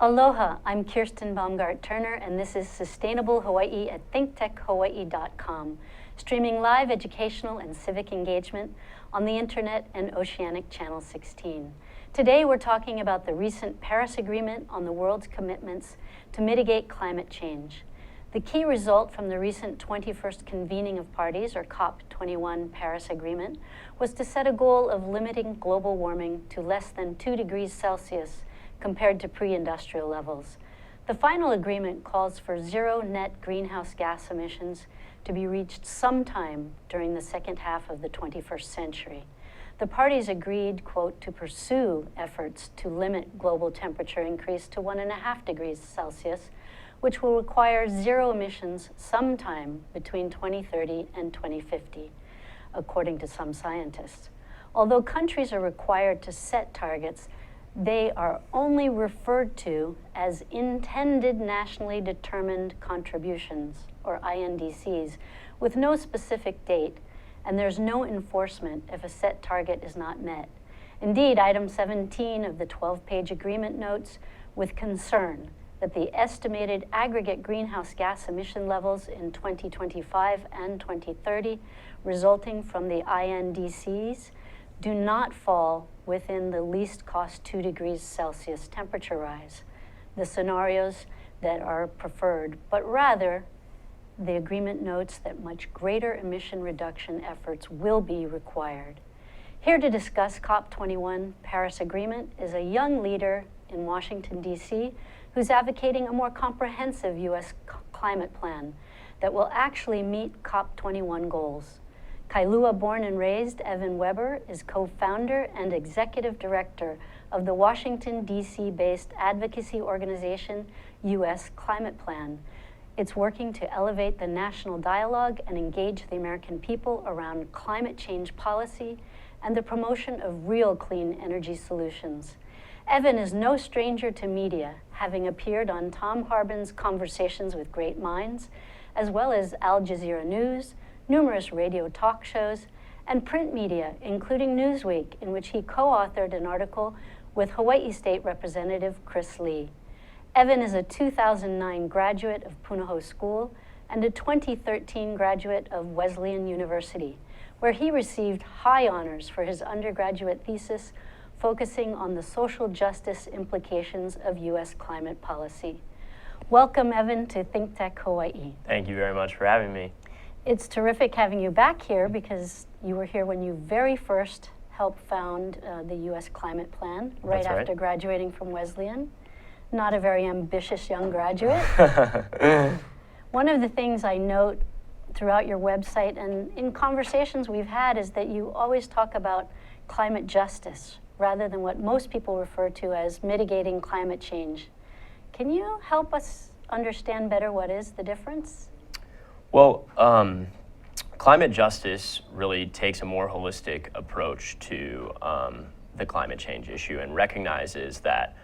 Aloha, I'm Kirsten Baumgart Turner, and this is Sustainable Hawaii at thinktechhawaii.com, streaming live educational and civic engagement on the internet and Oceanic Channel 16. Today we're talking about the recent Paris Agreement on the world's commitments to mitigate climate change. The key result from the recent 21st convening of parties, or COP21 Paris Agreement, was to set a goal of limiting global warming to less than 2 degrees Celsius compared to pre-industrial levels. The final agreement calls for zero net greenhouse gas emissions to be reached sometime during the second half of the 21st century. The parties agreed, quote, to pursue efforts to limit global temperature increase to 1.5 degrees Celsius, which will require zero emissions sometime between 2030 and 2050, according to some scientists. Although countries are required to set targets, they are only referred to as intended nationally determined contributions, or INDCs, with no specific date, and there's no enforcement if a set target is not met. Indeed, item 17 of the 12-page agreement notes with concern that the estimated aggregate greenhouse gas emission levels in 2025 and 2030 resulting from the INDCs do not fall within the least cost 2 degrees Celsius temperature rise, the scenarios that are preferred, but rather the agreement notes that much greater emission reduction efforts will be required. Here to discuss COP21 Paris Agreement is a young leader in Washington, D.C., who's advocating a more comprehensive U.S. climate plan that will actually meet COP21 goals. Kailua born and raised, Evan Weber is co-founder and executive director of the Washington, D.C.-based advocacy organization U.S. Climate Plan. It's working to elevate the national dialogue and engage the American people around climate change policy and the promotion of real clean energy solutions. Evan is no stranger to media, having appeared on Tom Harbin's Conversations with Great Minds, as well as Al Jazeera News, numerous radio talk shows, and print media, including Newsweek, in which he co-authored an article with Hawaii State Representative Chris Lee. Evan is a 2009 graduate of Punahou School and a 2013 graduate of Wesleyan University, where he received high honors for his undergraduate thesis focusing on the social justice implications of U.S. climate policy. Welcome, Evan, to Think Tech Hawaii. Thank you very much for having me. It's terrific having you back here because you were here when you very first helped found the U.S. Climate Plan right after graduating from Wesleyan. Not a very ambitious young graduate. One of the things I note throughout your website and in conversations we've had is that you always talk about climate justice rather than what most people refer to as mitigating climate change. Can you help us understand better what is the difference? Well, climate justice really takes a more holistic approach to the climate change issue and recognizes that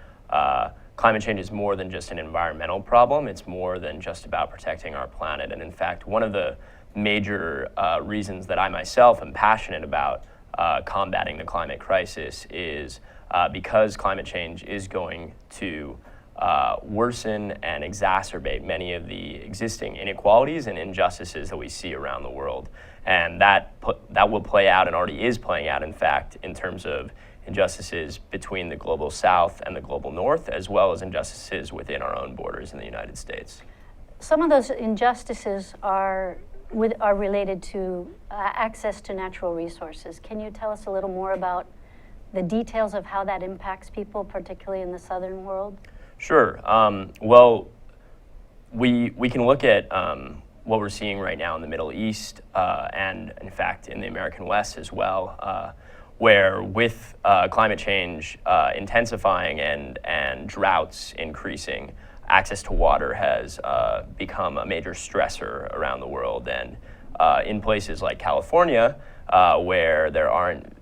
climate change is more than just an environmental problem. It's more than just about protecting our planet. And in fact, one of the major reasons that I myself am passionate about combating the climate crisis is because climate change is going to worsen and exacerbate many of the existing inequalities and injustices that we see around the world. And that will play out and already is playing out, in fact, in terms of injustices between the global south and the global north, as well as injustices within our own borders in the United States. Some of those injustices are related to access to natural resources. Can you tell us a little more about the details of how that impacts people, particularly in the southern world? Sure. Well, we can look at what we're seeing right now in the Middle East and, in fact, in the American West as well, where with climate change intensifying and droughts increasing, access to water has become a major stressor around the world. And in places like California, where there aren't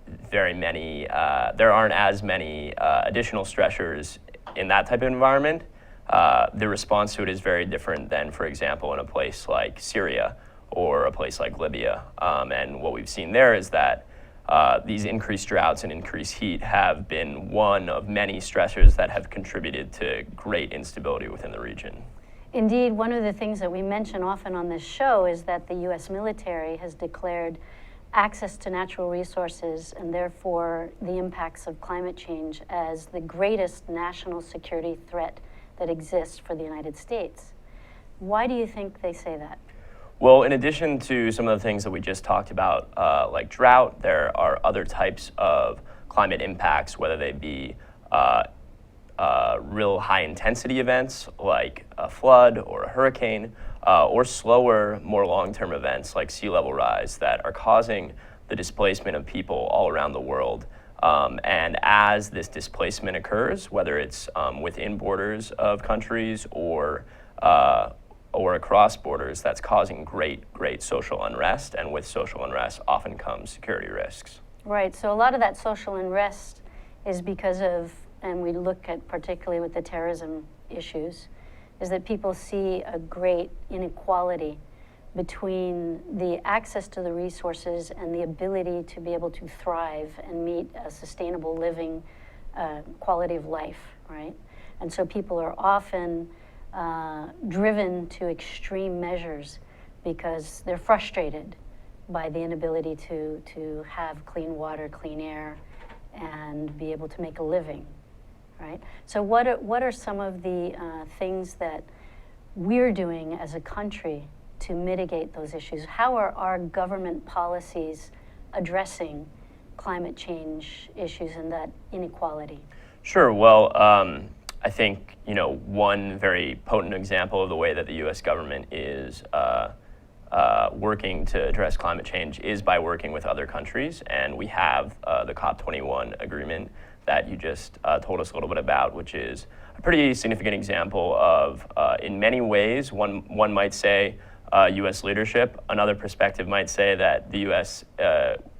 as many additional stressors in that type of environment, the response to it is very different than, for example, in a place like Syria or a place like Libya. And what we've seen there is that these increased droughts and increased heat have been one of many stressors that have contributed to great instability within the region. Indeed, one of the things that we mention often on this show is that the U.S. military has declared access to natural resources and therefore the impacts of climate change as the greatest national security threat that exists for the United States. Why do you think they say that? Well, in addition to some of the things that we just talked about, like drought, there are other types of climate impacts, whether they be real high-intensity events like a flood or a hurricane, or slower, more long-term events like sea level rise that are causing the displacement of people all around the world. And as this displacement occurs, whether it's within borders of countries or across borders, that's causing great social unrest, and with social unrest often comes security risks. Right, so a lot of that social unrest is because of, and we look at particularly with the terrorism issues, is that people see a great inequality between the access to the resources and the ability to be able to thrive and meet a sustainable living quality of life, right? And so people are often driven to extreme measures because they're frustrated by the inability to have clean water, clean air, and be able to make a living, right? So what are some of the things that we're doing as a country to mitigate those issues? How are our government policies addressing climate change issues and that inequality? Sure. Well, I think one very potent example of the way that the U.S. government is working to address climate change is by working with other countries, and we have the COP21 agreement that you just told us a little bit about, which is a pretty significant example of, in many ways, one might say U.S. leadership. Another perspective might say that the U.S.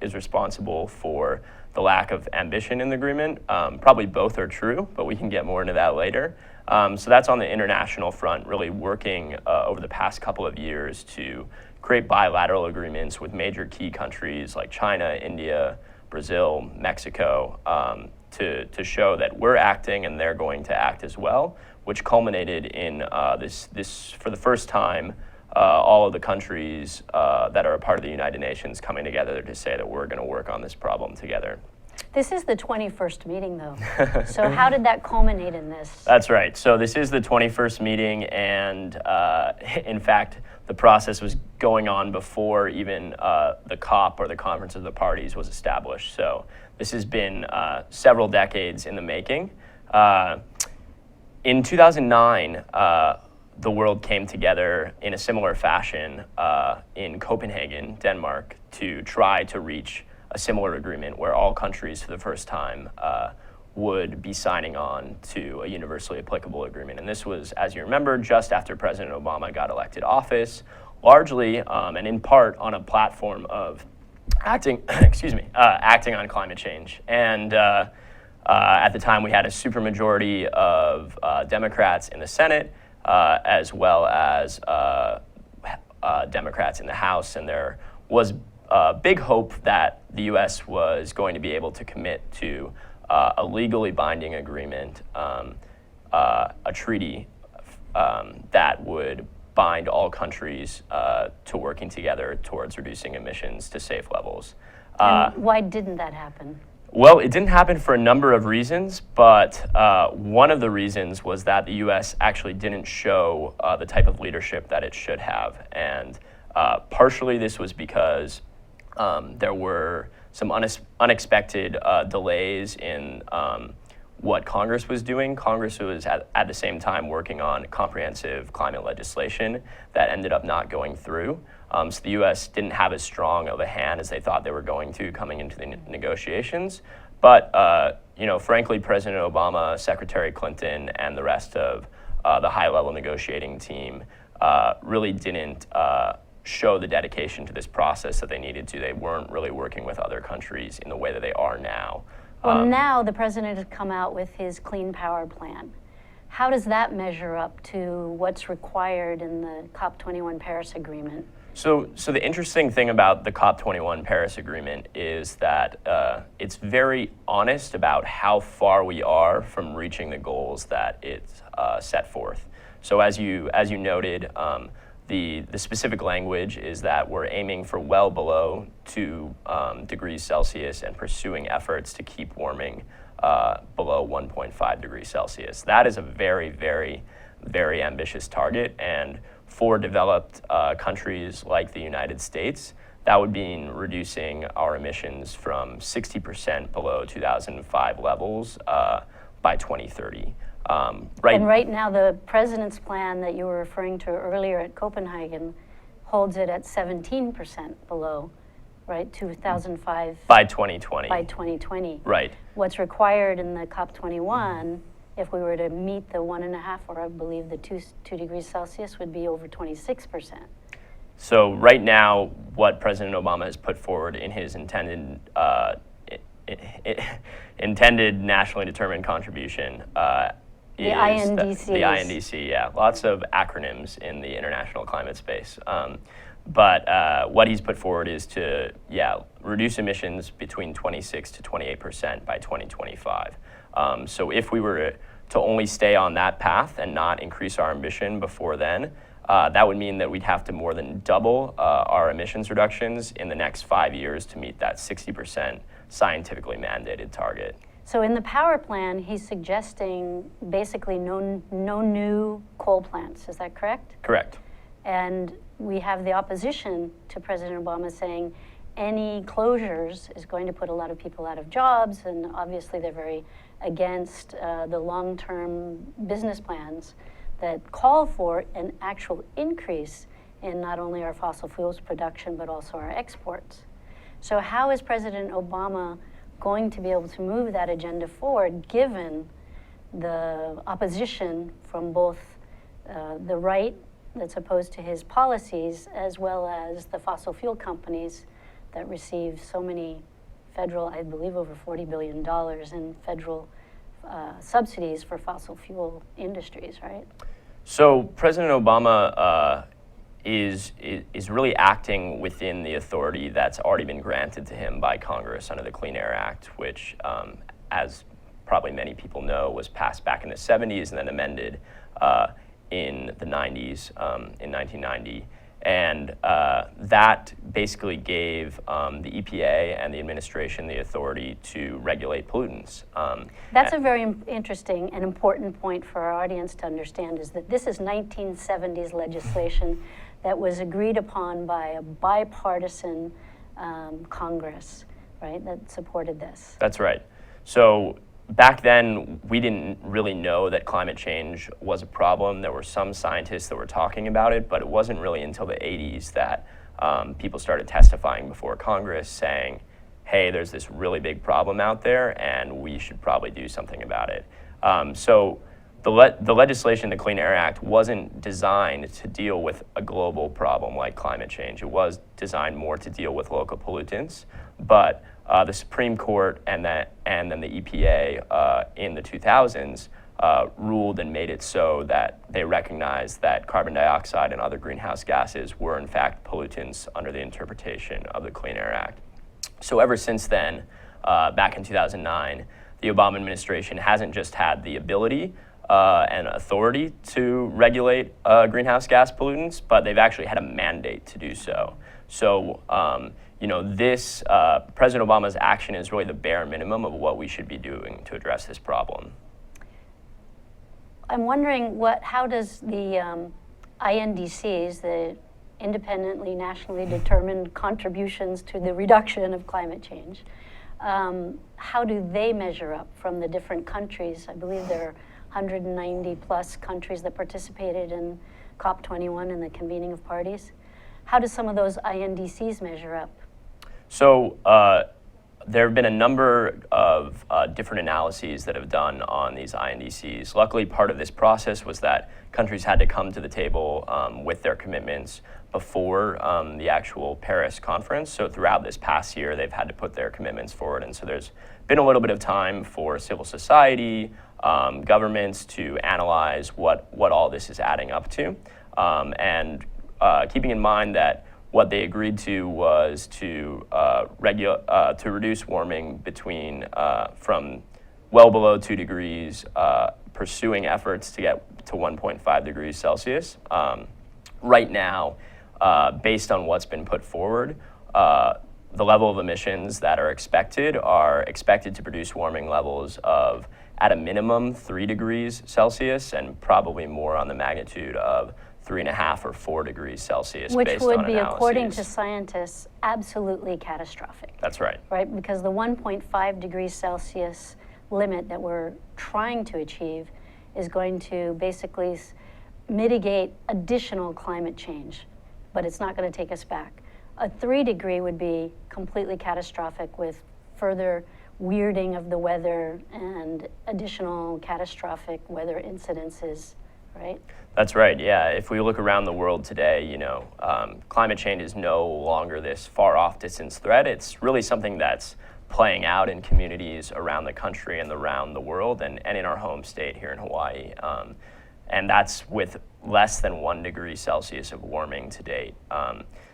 Is responsible for the lack of ambition in the agreement. Probably both are true, but we can get more into that later. So that's on the international front, really working over the past couple of years to create bilateral agreements with major key countries like China, India, Brazil, Mexico, to show that we're acting and they're going to act as well, which culminated in this for the first time, all of the countries that are a part of the United Nations coming together to say that we're going to work on this problem together. This is the 21st meeting, though. So how did that culminate in this? That's right. So this is the 21st meeting, and in fact, the process was going on before even the COP, or the Conference of the Parties, was established. So this has been several decades in the making. In 2009, the world came together in a similar fashion in Copenhagen, Denmark, to try to reach a similar agreement where all countries for the first time would be signing on to a universally applicable agreement. And this was, as you remember, just after President Obama got elected office, largely and in part on a platform of acting on climate change. And at the time we had a supermajority of Democrats in the Senate, as well as Democrats in the House, and there was big hope that the U.S. was going to be able to commit to a legally binding agreement, a treaty that would bind all countries to working together towards reducing emissions to safe levels. And why didn't that happen? Well, it didn't happen for a number of reasons, but one of the reasons was that the U.S. actually didn't show the type of leadership that it should have. And partially this was because there were some unexpected delays in what Congress was doing. Congress was at the same time working on comprehensive climate legislation that ended up not going through. So the U.S. didn't have as strong of a hand as they thought they were going to coming into the negotiations. But frankly, President Obama, Secretary Clinton, and the rest of the high-level negotiating team really didn't show the dedication to this process that they needed to. They weren't really working with other countries in the way that they are now. Well, now the president has come out with his Clean Power Plan. How does that measure up to what's required in the COP21 Paris Agreement? So the interesting thing about the COP21 Paris Agreement is that it's very honest about how far we are from reaching the goals that it's set forth. So as you noted, the specific language is that we're aiming for well below 2 degrees Celsius and pursuing efforts to keep warming below 1.5 degrees Celsius. That is a very, very, very ambitious target, and for developed countries like the United States, that would mean reducing our emissions from 60% below 2005 levels by 2030. And right now, the president's plan that you were referring to earlier at Copenhagen holds it at 17% below, right, 2005. By 2020. By 2020. Right. What's required in the COP21, if we were to meet the 1.5, or I believe the 2 degrees Celsius, would be over 26%. So right now, what President Obama has put forward in his intended nationally determined contribution the INDCs. The INDC, yeah. Lots of acronyms in the international climate space. But what he's put forward is to, reduce emissions between 26 to 28% by 2025. So if we were to only stay on that path and not increase our ambition before then, that would mean that we'd have to more than double our emissions reductions in the next 5 years to meet that 60% scientifically mandated target. So in the power plan, he's suggesting basically no new coal plants. Is that correct? Correct. And we have the opposition to President Obama saying any closures is going to put a lot of people out of jobs, and obviously they're very against the long-term business plans that call for an actual increase in not only our fossil fuels production, but also our exports. So how is President Obama going to be able to move that agenda forward, given the opposition from both the right that's opposed to his policies, as well as the fossil fuel companies that receive so many federal, I believe over $40 billion in federal subsidies for fossil fuel industries, right? So President Obama is really acting within the authority that's already been granted to him by Congress under the Clean Air Act, which, as probably many people know, was passed back in the 70s and then amended in the 90s, in 1990. And that basically gave the EPA and the administration the authority to regulate pollutants. That's a very interesting and important point for our audience to understand, is that this is 1970s legislation that was agreed upon by a bipartisan Congress, right, that supported this. That's right. So back then, we didn't really know that climate change was a problem. There were some scientists that were talking about it, but it wasn't really until the 80s that people started testifying before Congress saying, hey, there's this really big problem out there, and we should probably do something about it. So the legislation, the Clean Air Act, wasn't designed to deal with a global problem like climate change. It was designed more to deal with local pollutants, but the Supreme Court and then the EPA in the 2000s ruled and made it so that they recognized that carbon dioxide and other greenhouse gases were in fact pollutants under the interpretation of the Clean Air Act. So ever since then, back in 2009, the Obama administration hasn't just had the ability and authority to regulate greenhouse gas pollutants, but they've actually had a mandate to do so. So, this President Obama's action is really the bare minimum of what we should be doing to address this problem. I'm wondering how does the INDCs, the independently nationally determined contributions to the reduction of climate change, how do they measure up from the different countries? I believe there are 190 plus countries that participated in COP21 and the convening of parties. How do some of those INDCs measure up? So there have been a number of different analyses that have done on these INDCs. Luckily, part of this process was that countries had to come to the table with their commitments before the actual Paris conference. So throughout this past year, they've had to put their commitments forward. And so there's been a little bit of time for civil society, governments to analyze what all this is adding up to. And keeping in mind that what they agreed to was to reduce warming from well below 2 degrees, pursuing efforts to get to 1.5 degrees Celsius. Right now, based on what's been put forward, the level of emissions that are expected to produce warming levels of, at a minimum, 3 degrees Celsius, and probably more on the magnitude of 3.5 or 4 degrees Celsius, which based would on be, analyses. according to scientists, absolutely catastrophic. That's right. Right, because the 1.5 degrees Celsius limit that we're trying to achieve is going to basically mitigate additional climate change, but it's not going to take us back. A 3 degree would be completely catastrophic, with further weirding of the weather and additional catastrophic weather incidences, right? That's right, yeah. If we look around the world today, climate change is no longer this far off distance threat. It's really something that's playing out in communities around the country and around the world, and in our home state here in Hawaii. And that's with less than 1 degree Celsius of warming to date.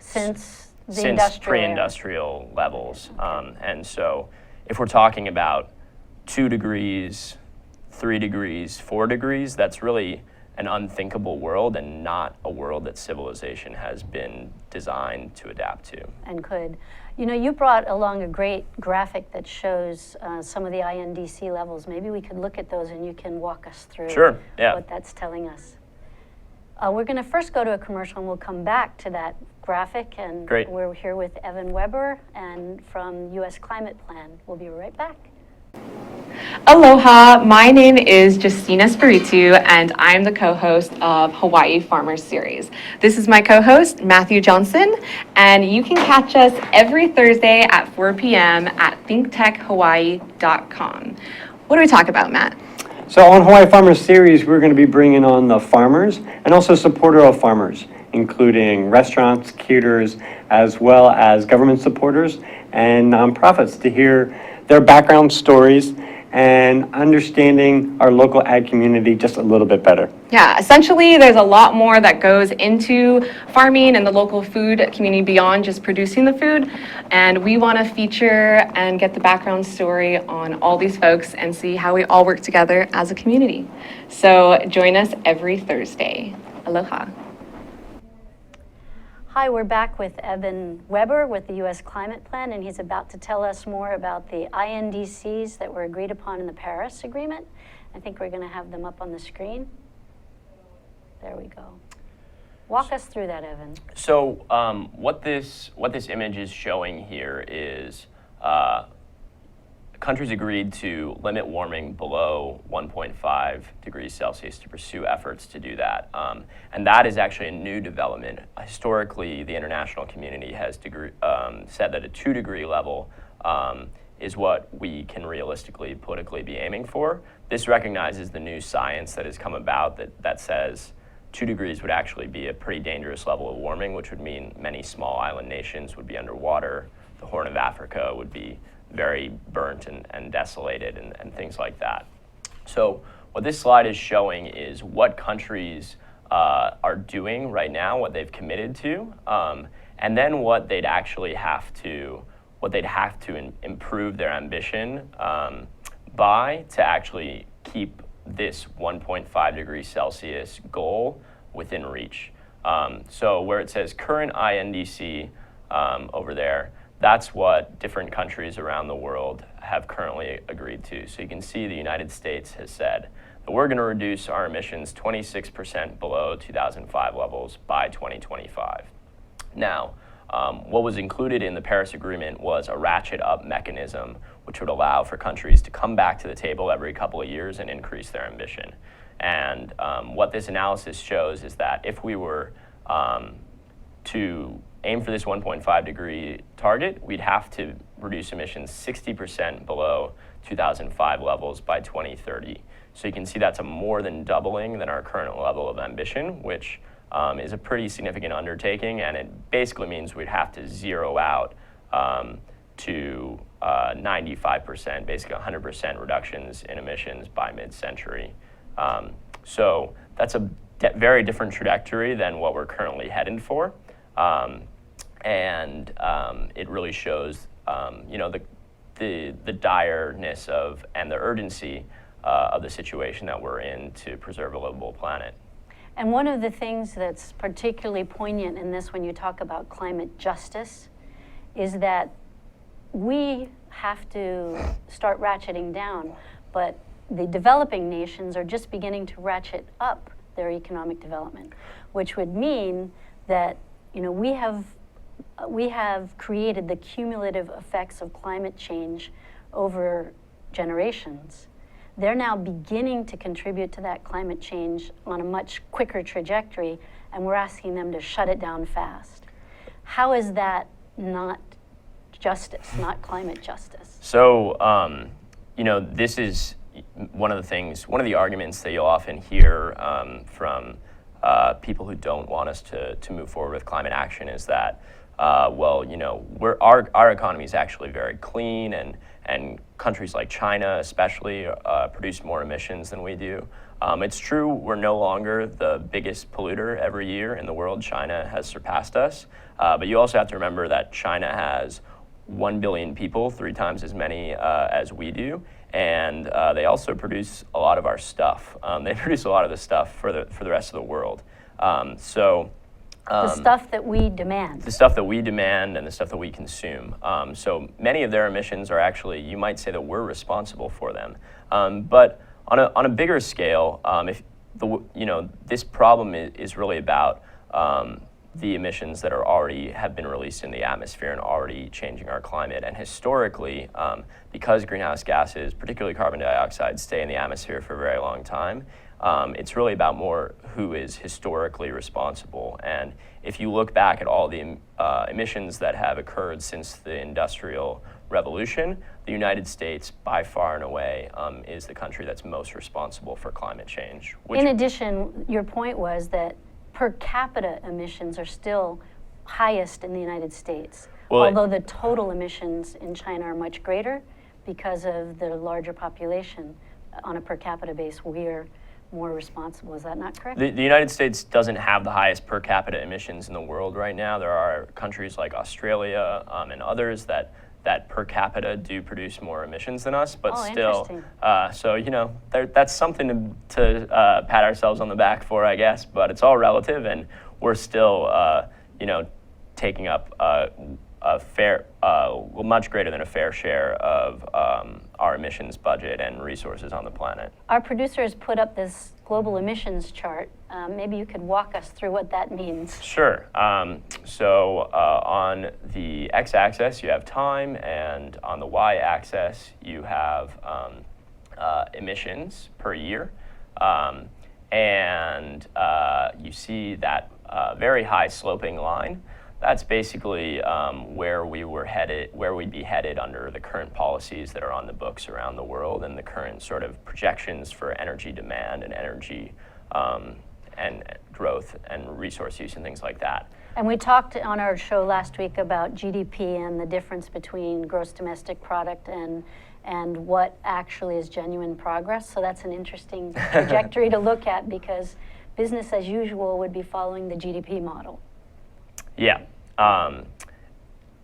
Since Since pre-industrial levels. Okay. And so if we're talking about 2 degrees, 3 degrees, 4 degrees, that's really an unthinkable world, and not a world that civilization has been designed to adapt to. And could. You brought along a great graphic that shows some of the INDC levels. Maybe we could look at those and you can walk us through Sure, yeah. what that's telling us. We're going to first go to a commercial, and we'll come back to that graphic. And Great. We're here with Evan Weber and from U.S. Climate Plan. We'll be right back. Aloha, my name is Justina Spiritu, and I'm the co-host of Hawaii Farmers Series. This is my co-host, Matthew Johnson, and you can catch us every Thursday at 4 p.m. at thinktechhawaii.com. What do we talk about, Matt? So on Hawaii Farmers Series, we're going to be bringing on the farmers and also supporter of farmers, including restaurants, caterers, as well as government supporters and nonprofits, to hear their background stories and understanding our local ag community just a little bit better. Yeah, essentially there's a lot more that goes into farming and the local food community beyond just producing the food. And we want to feature and get the background story on all these folks and see how we all work together as a community. So join us every Thursday. Aloha. Hi, we're back with Evan Weber with the U.S. Climate Plan, and he's about to tell us more about the INDCs that were agreed upon in the Paris Agreement. I think we're going to have them up on the screen. There we go. Walk us through that, Evan. So what this image is showing here is countries agreed to limit warming below 1.5 degrees Celsius to pursue efforts to do that. And that is actually a new development. Historically, the international community has said that a 2 degree level is what we can realistically, politically be aiming for. This recognizes the new science that has come about that says 2 degrees would actually be a pretty dangerous level of warming, which would mean many small island nations would be underwater. The Horn of Africa would be very burnt and desolated and things like that. So what this slide is showing is what countries are doing right now, what they've committed to, and then what they'd have to improve their ambition by to actually keep this 1.5 degrees Celsius goal within reach. So where it says current INDC over there, that's what different countries around the world have currently agreed to. So you can see the United States has said that we're going to reduce our emissions 26% below 2005 levels by 2025. Now, what was included in the Paris Agreement was a ratchet up mechanism, which would allow for countries to come back to the table every couple of years and increase their ambition. And what this analysis shows is that if we were to aim for this 1.5 degree target, we'd have to reduce emissions 60% below 2005 levels by 2030. So you can see that's a more than doubling than our current level of ambition, which is a pretty significant undertaking, and it basically means we'd have to zero out to 95%, basically 100% reductions in emissions by mid-century. So that's a very different trajectory than what we're currently headed for. and it really shows the direness of and the urgency of the situation that we're in to preserve a livable planet. And one of the things that's particularly poignant in this when you talk about climate justice is that we have to start ratcheting down, but the developing nations are just beginning to ratchet up their economic development, which would mean that we have created the cumulative effects of climate change over generations. They're now beginning to contribute to that climate change on a much quicker trajectory, and we're asking them to shut it down fast. How is that not justice, not climate justice? So, this is one of the arguments that you'll often hear from people who don't want us to move forward with climate action is that, our economy is actually very clean, and countries like China especially produce more emissions than we do. It's true, we're no longer the biggest polluter every year in the world. China has surpassed us, but you also have to remember that China has 1 billion people, 3 times as many as we do, and they also produce a lot of our stuff. They produce a lot of the stuff for the rest of the world. The stuff that we demand. The stuff that we demand and the stuff that we consume. So many of their emissions are actually, you might say that we're responsible for them. But on a bigger scale, this problem is really about the emissions that have been released in the atmosphere and already changing our climate. And historically, because greenhouse gases, particularly carbon dioxide, stay in the atmosphere for a very long time, it's really about more who is historically responsible. And if you look back at all the emissions that have occurred since the Industrial Revolution, the United States, by far and away, is the country that's most responsible for climate change. In addition, your point was that per capita emissions are still highest in the United States, although the total emissions in China are much greater because of the larger population. On a per capita base, we're more responsible. Is that not correct? The United States doesn't have the highest per capita emissions in the world right now. There are countries like Australia and others that per capita do produce more emissions than us, but still, that's something to pat ourselves on the back for, I guess, but it's all relative, and we're still, taking up much greater than a fair share of our emissions budget and resources on the planet. Our producers put up this global emissions chart. Maybe you could walk us through what that means. Sure. So on the x-axis, you have time, and on the y-axis, you have emissions per year. And you see that very high sloping line. That's basically where we'd be headed under the current policies that are on the books around the world and the current sort of projections for energy demand and energy and growth and resource use and things like that. And we talked on our show last week about GDP and the difference between gross domestic product and what actually is genuine progress. So that's an interesting trajectory to look at, because business as usual would be following the GDP model. Yeah,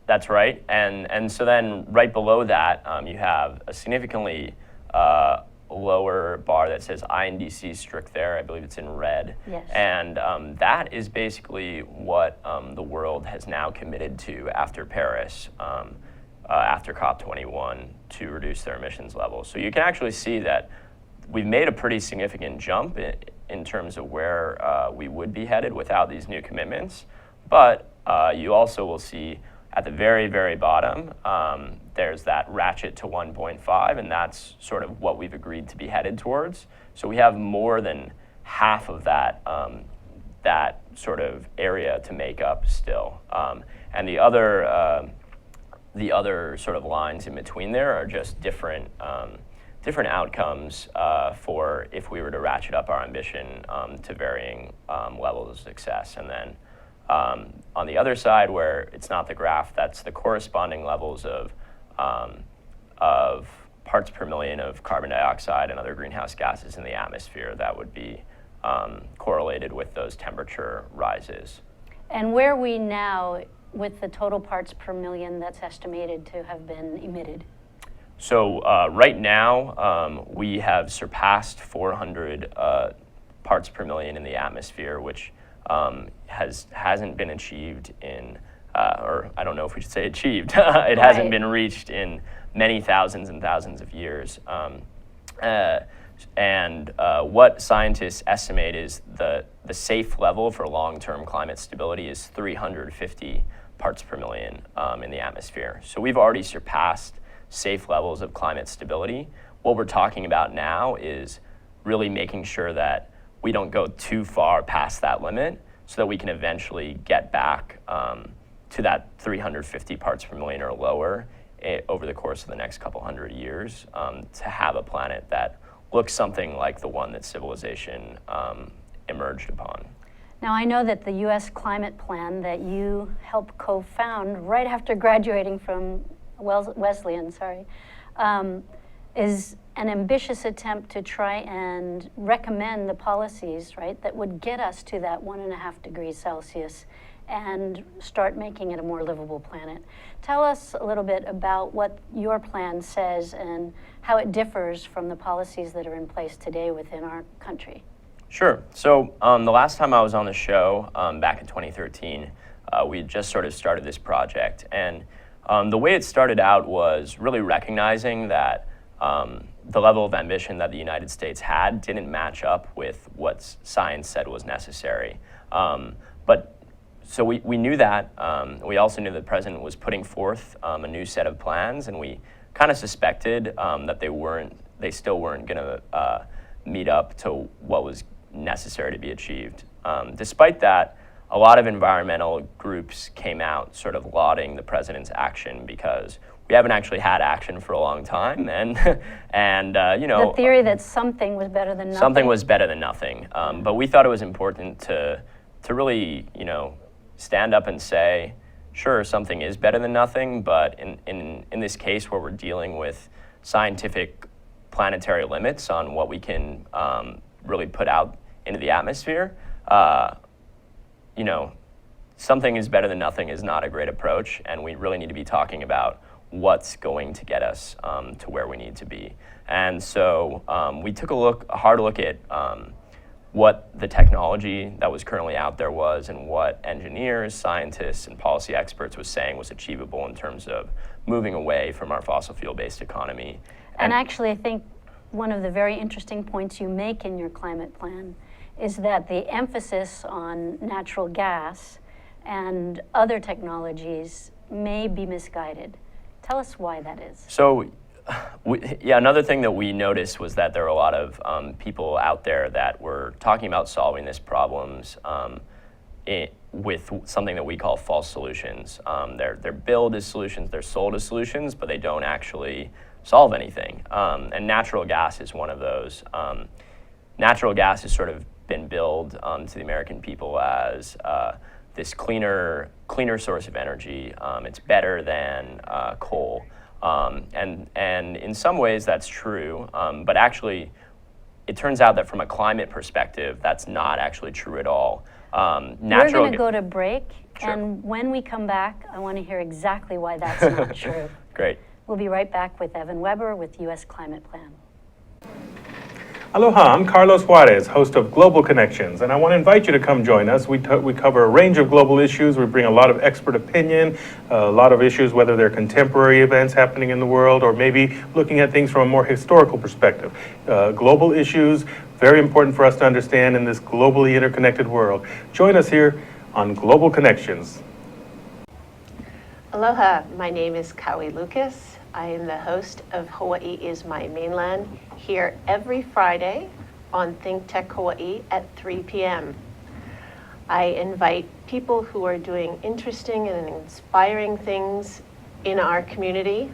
that's right. And so then right below that, you have a significantly lower bar that says INDC strict there. I believe it's in red. Yes. And that is basically what the world has now committed to after Paris, after COP21, to reduce their emissions levels. So you can actually see that we've made a pretty significant jump in terms of where we would be headed without these new commitments. But you also will see at the very, very bottom, there's that ratchet to 1.5, and that's sort of what we've agreed to be headed towards. So we have more than half of that sort of area to make up still. And the other sort of lines in between there are just different outcomes for if we were to ratchet up our ambition to varying levels of success. And then on the other side, where it's not the graph, that's the corresponding levels of parts per million of carbon dioxide and other greenhouse gases in the atmosphere that would be correlated with those temperature rises. And where we now with the total parts per million that's estimated to have been emitted? So right now, we have surpassed 400 parts per million in the atmosphere, which hasn't been achieved in, or I don't know if we should say achieved. It hasn't been reached in many thousands and thousands of years. And what scientists estimate is the safe level for long-term climate stability is 350 parts per million in the atmosphere. So we've already surpassed safe levels of climate stability. What we're talking about now is really making sure that we don't go too far past that limit so that we can eventually get back to that 350 parts per million or lower over the course of the next couple hundred years to have a planet that looks something like the one that civilization emerged upon. Now, I know that the U.S. climate plan that you helped co-found right after graduating from Wesleyan, is an ambitious attempt to try and recommend the policies, right, that would get us to that 1.5 degrees Celsius and start making it a more livable planet. Tell us a little bit about what your plan says and how it differs from the policies that are in place today within our country. Sure. So the last time I was on the show, back in 2013, we had just sort of started this project. And the way it started out was really recognizing that the level of ambition that the United States had didn't match up with what science said was necessary. So we knew that. We also knew that the president was putting forth a new set of plans, and we kind of suspected that they still weren't going to meet up to what was necessary to be achieved. Despite that, a lot of environmental groups came out sort of lauding the president's action because we haven't actually had action for a long time, and the theory that something was better than nothing. Something was better than nothing, but we thought it was important to really stand up and say, sure, something is better than nothing, but in this case where we're dealing with scientific planetary limits on what we can really put out into the atmosphere, something is better than nothing is not a great approach, and we really need to be talking about what's going to get us to where we need to be. And so we took a hard look at what the technology that was currently out there was and what engineers, scientists, and policy experts was saying was achievable in terms of moving away from our fossil fuel-based economy. And actually, I think one of the very interesting points you make in your climate plan is that the emphasis on natural gas and other technologies may be misguided. Tell us why that is. So, another thing that we noticed was that there are a lot of people out there that were talking about solving these problems with something that we call false solutions. They're billed as solutions, they're sold as solutions, but they don't actually solve anything. And natural gas is one of those. Natural gas has sort of been billed to the American people as this cleaner source of energy. It's better than coal. And in some ways that's true, but actually it turns out that from a climate perspective, that's not actually true at all. We're going to go to break, Sure. And when we come back, I want to hear exactly why that's not true. Great. We'll be right back with Evan Weber with U.S. Climate Plan. Aloha, I'm Carlos Juarez, host of Global Connections, and I want to invite you to come join us. We cover a range of global issues. We bring a lot of expert opinion, a lot of issues, whether they're contemporary events happening in the world or maybe looking at things from a more historical perspective. Global issues, very important for us to understand in this globally interconnected world. Join us here on Global Connections. Aloha, my name is Kaui Lucas. I am the host of Hawaii is My Mainland, here every Friday on Think Tech Hawaii at 3 p.m. I invite people who are doing interesting and inspiring things in our community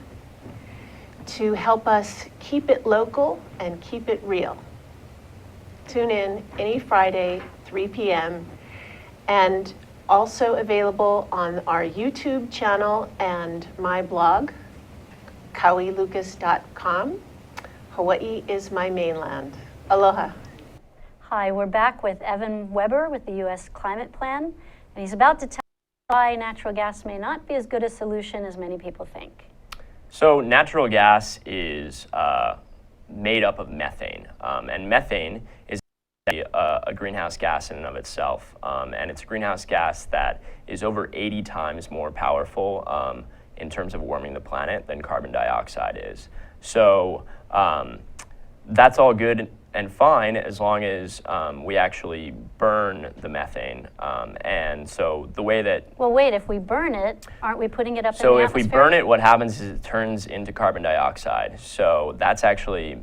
to help us keep it local and keep it real. Tune in any Friday, 3 p.m. and also available on our YouTube channel and my blog, kauilucas.com. Hawaii is my mainland. Aloha. Hi, we're back with Evan Weber with the U.S. Climate Plan, and he's about to tell why natural gas may not be as good a solution as many people think. So natural gas is made up of methane, and methane is a greenhouse gas in and of itself, and it's a greenhouse gas that is over 80 times more powerful in terms of warming the planet than carbon dioxide is. So that's all good and fine as long as we actually burn the methane. And so the way that... Well, wait, if we burn it, aren't we putting it up in the So atmosphere? if we burn it, what happens is it turns into carbon dioxide. So that's actually,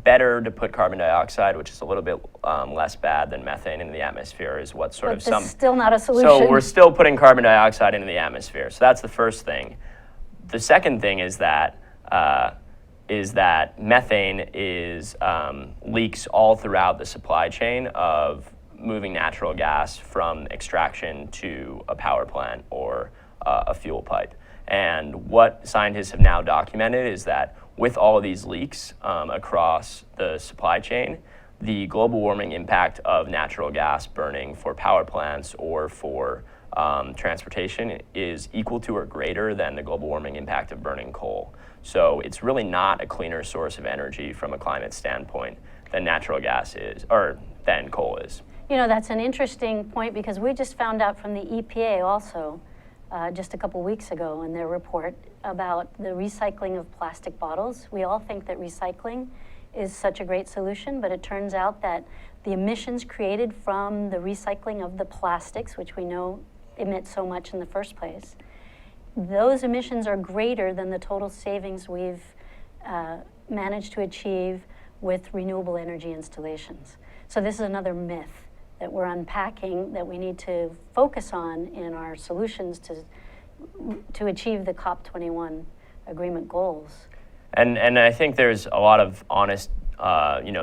better to put carbon dioxide, which is a little bit less bad than methane in the atmosphere, is what sort But of this some... is still not a solution. So we're still putting carbon dioxide into the atmosphere. So that's the first thing. The second thing is that methane leaks all throughout the supply chain of moving natural gas from extraction to a power plant or a fuel pipe. And what scientists have now documented is that with all of these leaks across the supply chain, the global warming impact of natural gas burning for power plants or for transportation is equal to or greater than the global warming impact of burning coal. So it's really not a cleaner source of energy from a climate standpoint than natural gas is, or than coal is. That's an interesting point because we just found out from the EPA also just a couple weeks ago in their report about the recycling of plastic bottles. We all think that recycling is such a great solution, but it turns out that the emissions created from the recycling of the plastics, which we know emit so much in the first place, those emissions are greater than the total savings we've managed to achieve with renewable energy installations. So this is another myth that we're unpacking that we need to focus on in our solutions to achieve the COP21 agreement goals. And I think there's a lot of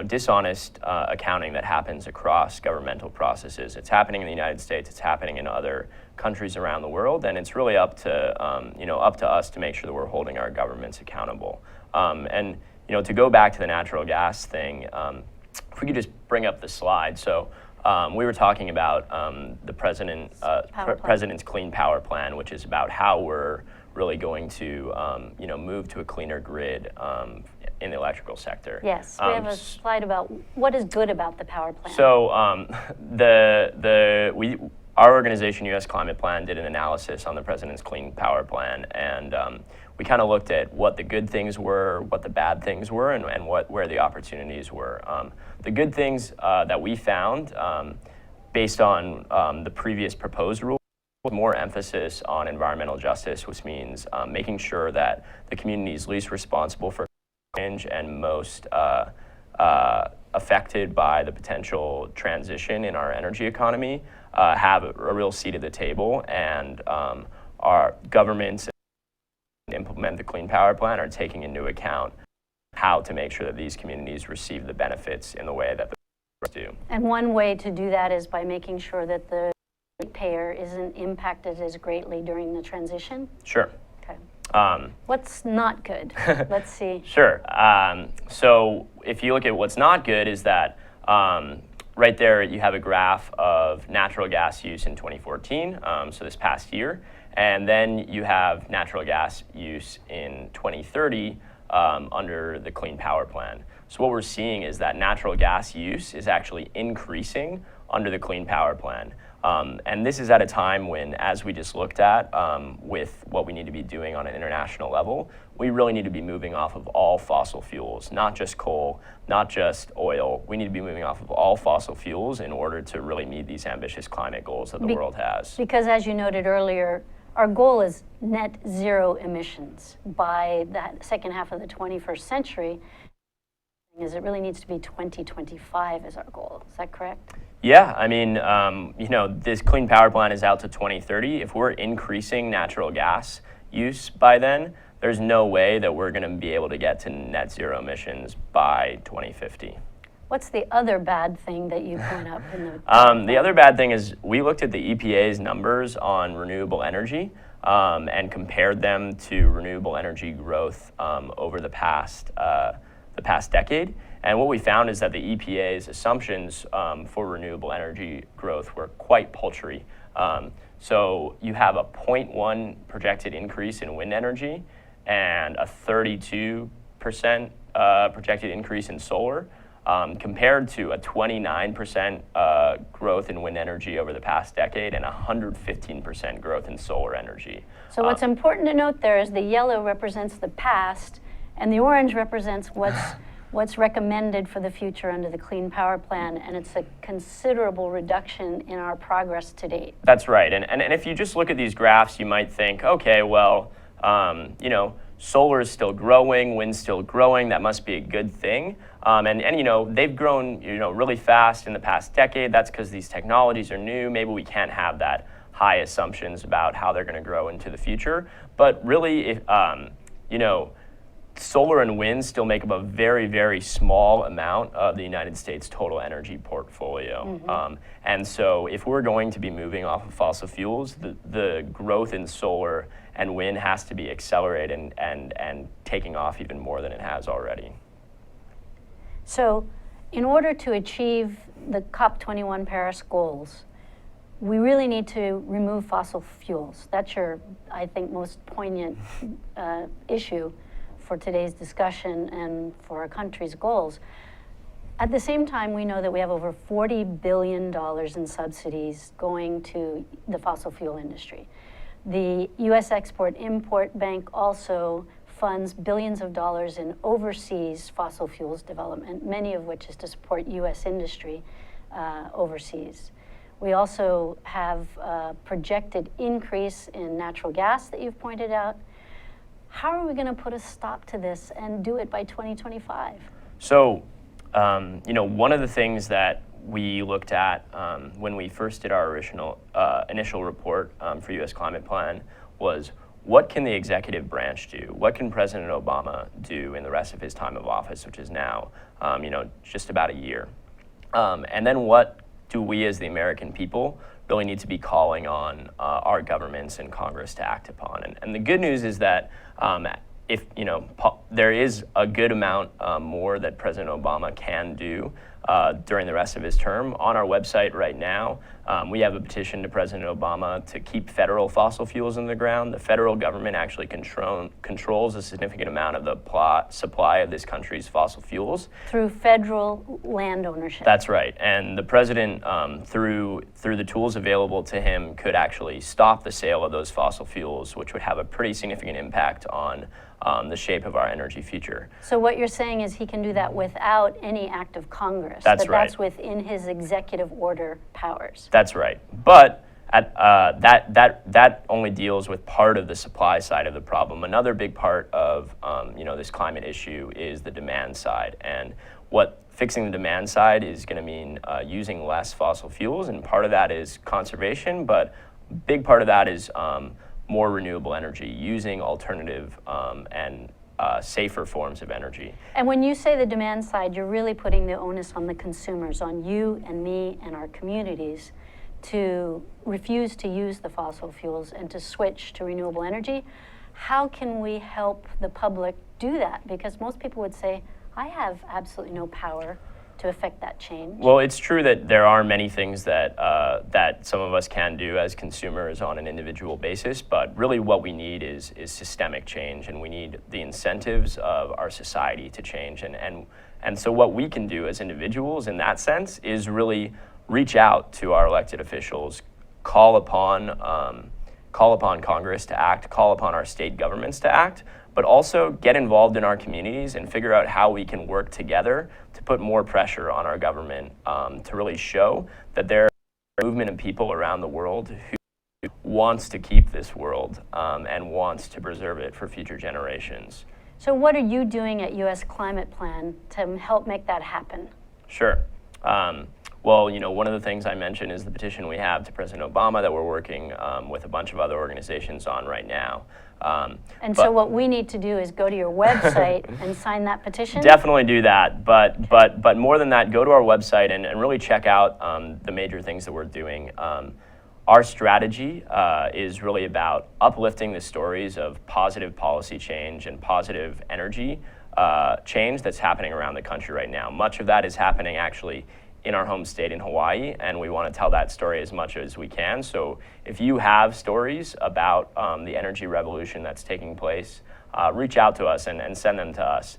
dishonest accounting that happens across governmental processes. It's happening in the United States, it's happening in other countries around the world, and it's really up to us to make sure that we're holding our governments accountable. And to go back to the natural gas thing, if we could just bring up the slide. So we were talking about the president's Clean Power Plan, which is about how we're really going to move to a cleaner grid in the electrical sector. Yes, we have a slide about what is good about the power plan. So our organization, U.S. Climate Plan, did an analysis on the President's Clean Power Plan, and we kind of looked at what the good things were, what the bad things were, and where the opportunities were. The good things that we found, based on the previous proposed rule, more emphasis on environmental justice, which means making sure that the communities least responsible for change and most affected by the potential transition in our energy economy have a real seat at the table, and our governments that implement the Clean Power Plan are taking into account how to make sure that these communities receive the benefits in the way that the do. And one way to do that is by making sure that the payer isn't impacted as greatly during the transition? Sure. Okay. What's not good? Let's see. Sure. So if you look at what's not good is that right there you have a graph of natural gas use in 2014, so this past year, and then you have natural gas use in 2030 under the Clean Power Plan. So what we're seeing is that natural gas use is actually increasing under the Clean Power Plan. And this is at a time when, as we just looked at, with what we need to be doing on an international level, we really need to be moving off of all fossil fuels, not just coal, not just oil. We need to be moving off of all fossil fuels in order to really meet these ambitious climate goals that the world has. Because as you noted earlier, our goal is net zero emissions by the second half of the 21st century. Is it really needs to be 2025 as our goal. Is that correct? Yeah, I mean, this Clean Power Plan is out to 2030. If we're increasing natural gas use by then, there's no way that we're going to be able to get to net zero emissions by 2050. What's the other bad thing that you point up in the... The other bad thing is we looked at the EPA's numbers on renewable energy and compared them to renewable energy growth over the past decade. And what we found is that the EPA's assumptions for renewable energy growth were quite paltry. So you have a 0.1 projected increase in wind energy and a 32% projected increase in solar, compared to a 29% growth in wind energy over the past decade and 115% growth in solar energy. So what's important to note there is the yellow represents the past and the orange represents what's recommended for the future under the Clean Power Plan, and it's a considerable reduction in our progress to date. That's right, and if you just look at these graphs, you might think, okay, well, you know, solar is still growing, wind's still growing, that must be a good thing. And you know, they've grown, you know, really fast in the past decade. That's because these technologies are new. Maybe we can't have that high assumptions about how they're going to grow into the future. But really, if, you know, solar and wind still make up a very, very small amount of the United States total energy portfolio. Mm-hmm. And so if we're going to be moving off of fossil fuels, the growth in solar and wind has to be accelerated and taking off even more than it has already. So in order to achieve the COP21 Paris goals, we really need to remove fossil fuels. That's your, I think, most poignant issue for today's discussion and for our country's goals. At the same time, we know that we have over $40 billion in subsidies going to the fossil fuel industry. The U.S. Export-Import Bank also funds billions of dollars in overseas fossil fuels development, many of which is to support U.S. industry overseas. We also have a projected increase in natural gas that you've pointed out. How are we going to put a stop to this and do it by 2025? So, you know, one of the things that we looked at when we first did our initial report for U.S. Climate Plan was, what can the executive branch do? What can President Obama do in the rest of his time of office, which is now, you know, just about a year? And then what do we as the American people really need to be calling on our governments and Congress to act upon? And the good news is that if, you know, there is a good amount more that President Obama can do during the rest of his term. On our website right now, we have a petition to President Obama to keep federal fossil fuels in the ground. The federal government actually controls a significant amount of the supply of this country's fossil fuels. Through federal land ownership. That's right. And the president, through the tools available to him, could actually stop the sale of those fossil fuels, which would have a pretty significant impact on the shape of our energy future. So what you're saying is he can do that without any act of Congress. That's right. That's within his executive order powers. That's right. But that only deals with part of the supply side of the problem. Another big part of you know, this climate issue is the demand side. And what fixing the demand side is going to mean using less fossil fuels, and part of that is conservation, but a big part of that is more renewable energy, using alternative and safer forms of energy. And when you say the demand side, you're really putting the onus on the consumers, on you and me and our communities, to refuse to use the fossil fuels and to switch to renewable energy. How can we help the public do that? Because most people would say, I have absolutely no power to affect that change. Well, it's true that there are many things that that some of us can do as consumers on an individual basis, but really what we need is systemic change, and we need the incentives of our society to change. And so what we can do as individuals in that sense is really reach out to our elected officials, call upon Congress to act, call upon our state governments to act, but also get involved in our communities and figure out how we can work together to put more pressure on our government to really show that there are a movement of people around the world who wants to keep this world and wants to preserve it for future generations. So what are you doing at U.S. Climate Plan to help make that happen? Sure. Well, you know, one of the things I mentioned is the petition we have to President Obama that we're working with a bunch of other organizations on right now. So what we need to do is go to your website and sign that petition? Definitely do that, but more than that, go to our website and really check out the major things that we're doing. Our strategy is really about uplifting the stories of positive policy change and positive energy change that's happening around the country right now. Much of that is happening actually in our home state in Hawaii, and we want to tell that story as much as we can. So if you have stories about the energy revolution that's taking place, reach out to us and send them to us.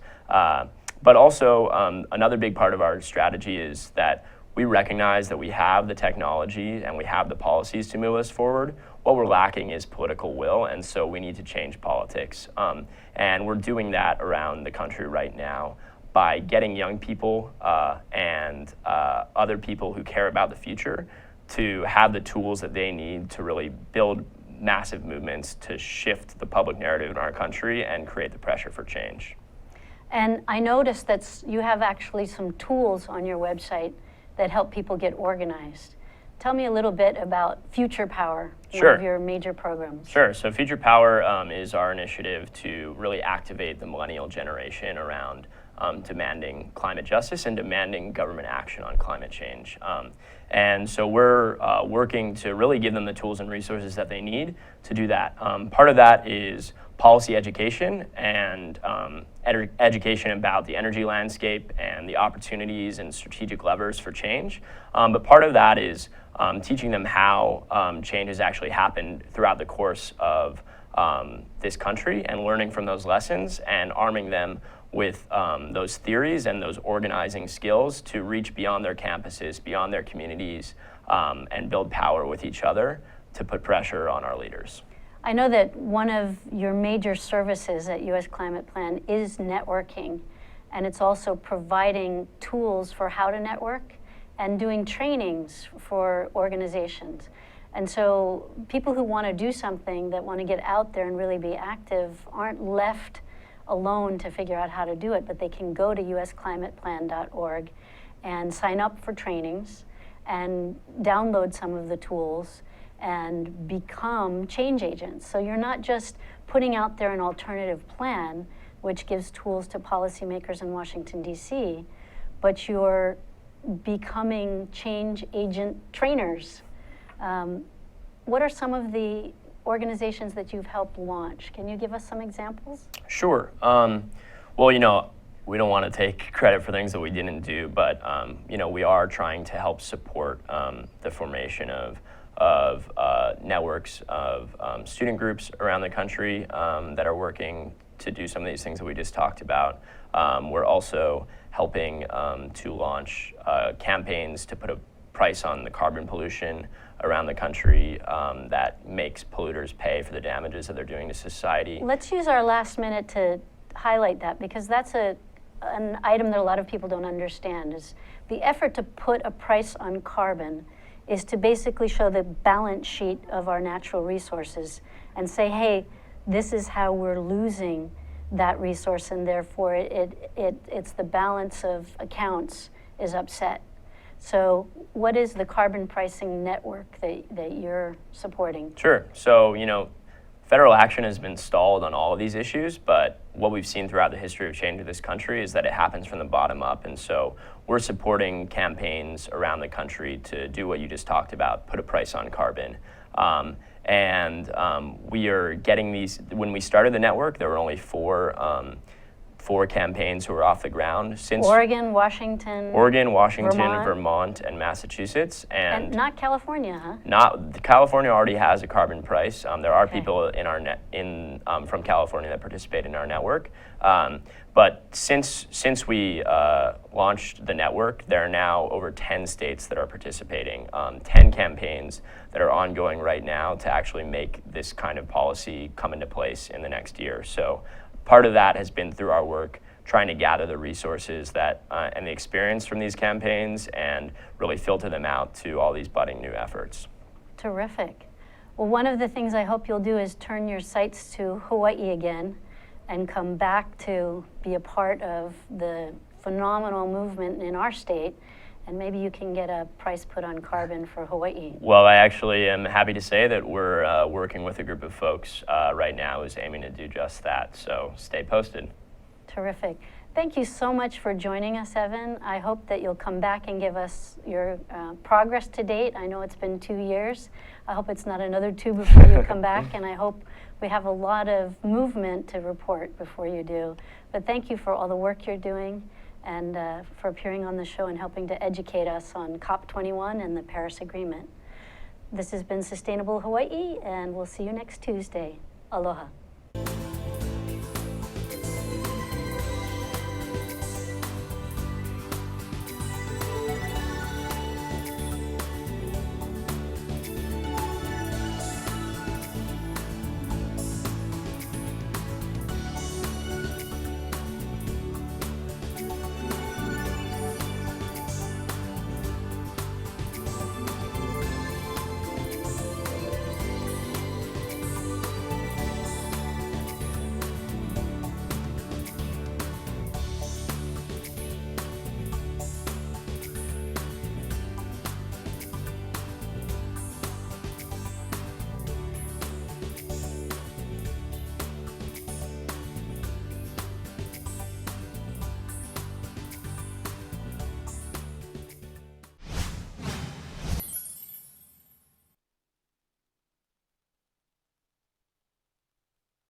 But also, another big part of our strategy is that we recognize that we have the technology and we have the policies to move us forward. What we're lacking is political will, and so we need to change politics. And we're doing that around the country right now by getting young people and other people who care about the future to have the tools that they need to really build massive movements to shift the public narrative in our country and create the pressure for change. And I noticed that you have actually some tools on your website that help people get organized. Tell me a little bit about Future Power, Sure. one of your major programs. Sure. So Future Power is our initiative to really activate the millennial generation around demanding climate justice and demanding government action on climate change. And so we're working to really give them the tools and resources that they need to do that. Part of that is policy education and education about the energy landscape and the opportunities and strategic levers for change. But part of that is teaching them how change has actually happened throughout the course of this country and learning from those lessons and arming them with those theories and those organizing skills to reach beyond their campuses, beyond their communities, and build power with each other to put pressure on our leaders. I know that one of your major services at U.S. Climate Plan is networking, and it's also providing tools for how to network and doing trainings for organizations. And so people who want to do something, that want to get out there and really be active, aren't left alone to figure out how to do it, but they can go to usclimateplan.org and sign up for trainings and download some of the tools and become change agents. So you're not just putting out there an alternative plan, which gives tools to policymakers in Washington, D.C., but you're becoming change agent trainers. What are some of the organizations that you've helped launch? Can you give us some examples? Sure. Well, you know, we don't want to take credit for things that we didn't do, but you know, we are trying to help support the formation of networks of student groups around the country that are working to do some of these things that we just talked about. We're also helping to launch campaigns to put a price on the carbon pollution around the country that makes polluters pay for the damages that they're doing to society. Let's use our last minute to highlight that, because that's an item that a lot of people don't understand. Is the effort to put a price on carbon is to basically show the balance sheet of our natural resources and say, hey, this is how we're losing that resource, and therefore it's the balance of accounts is upset. So what is the carbon pricing network that you're supporting? Sure. So, you know, federal action has been stalled on all of these issues, but what we've seen throughout the history of change of this country is that it happens from the bottom up. And so we're supporting campaigns around the country to do what you just talked about, put a price on carbon. We are getting these. When we started the network, there were only four campaigns who were off the ground. Since Oregon, Washington, Vermont, and Massachusetts, and not California, huh? Not California already has a carbon price. There are people in our from California that participate in our network. But since we launched the network, there are now over 10 states that are participating, 10 campaigns that are ongoing right now to actually make this kind of policy come into place in the next year. So part of that has been through our work trying to gather the resources that and the experience from these campaigns and really filter them out to all these budding new efforts. Terrific. Well, one of the things I hope you'll do is turn your sights to Hawaii again and come back to be a part of the phenomenal movement in our state, and maybe you can get a price put on carbon for Hawaii. Well, I actually am happy to say that we're working with a group of folks right now who's aiming to do just that, so stay posted. Terrific. Thank you so much for joining us, Evan. I hope that you'll come back and give us your progress to date. I know it's been 2 years. I hope it's not another 2 before you come back, and I hope we have a lot of movement to report before you do. But thank you for all the work you're doing, and for appearing on the show and helping to educate us on COP21 and the Paris Agreement. This has been Sustainable Hawaii, and we'll see you next Tuesday. Aloha.